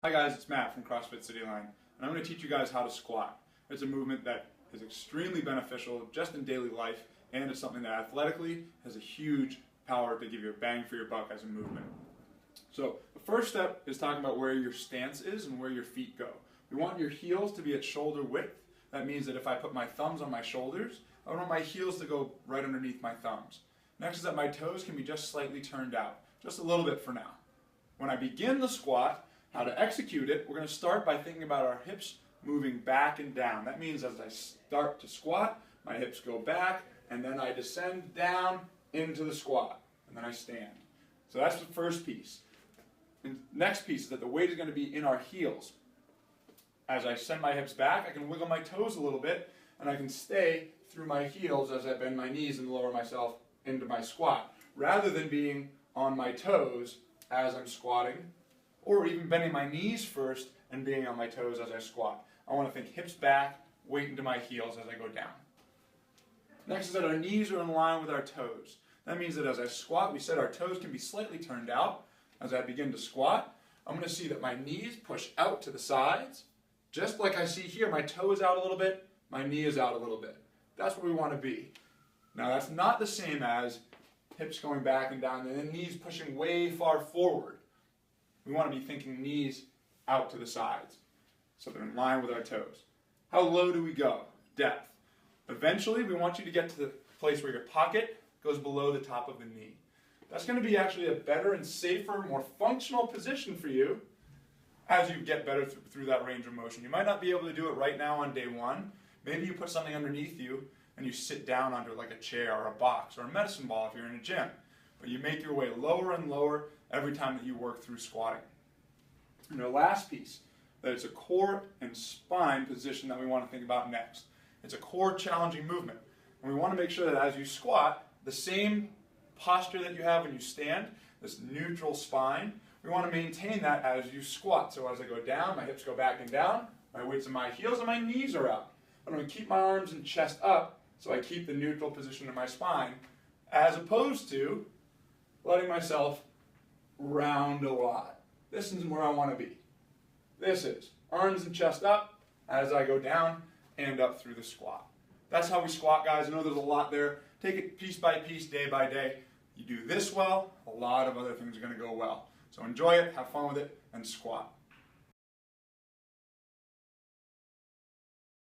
Hi guys, it's Matt from CrossFit Cityline, and I'm going to teach you guys how to squat. It's a movement that is extremely beneficial just in daily life, and it's something that athletically has a huge power to give you a bang for your buck as a movement. So the first step is talking about where your stance is and where your feet go. We want your heels to be at shoulder width. That means that if I put my thumbs on my shoulders, I want my heels to go right underneath my thumbs. Next is that my toes can be just slightly turned out, just a little bit for now. When I begin the squat, how to execute it, we're going to start by thinking about our hips moving back and down. That means as I start to squat, my hips go back, and then I descend down into the squat, and then I stand. So that's the first piece. And next piece is that the weight is going to be in our heels. As I send my hips back, I can wiggle my toes a little bit, and I can stay through my heels as I bend my knees and lower myself into my squat, rather than being on my toes as I'm squatting, or even bending my knees first and being on my toes as I squat. I want to think hips back, weight into my heels as I go down. Next is that our knees are in line with our toes. That means that as I squat, we said our toes can be slightly turned out. As I begin to squat, I'm going to see that my knees push out to the sides. Just like I see here, my toe is out a little bit, my knee is out a little bit. That's where we want to be. Now that's not the same as hips going back and down and then knees pushing way far forward. We want to be thinking knees out to the sides, so they're in line with our toes. How low do we go? Depth. Eventually, we want you to get to the place where your pocket goes below the top of the knee. That's going to be actually a better and safer, more functional position for you as you get better through that range of motion. You might not be able to do it right now on day one. Maybe you put something underneath you and you sit down under like a chair or a box or a medicine ball if you're in a gym. But you make your way lower and lower every time that you work through squatting. And the last piece, that it's a core and spine position that we want to think about next. It's a core challenging movement. And we want to make sure that as you squat, the same posture that you have when you stand, this neutral spine, we want to maintain that as you squat. So as I go down, my hips go back and down, my weight's in my heels and my knees are out. I'm going to keep my arms and chest up so I keep the neutral position in my spine, as opposed to letting myself round a lot. This is where I want to be. This is arms and chest up as I go down and up through the squat. That's how we squat, guys. I know there's a lot there. Take it piece by piece, day by day. You do this well, a lot of other things are going to go well. So enjoy it, have fun with it, and squat.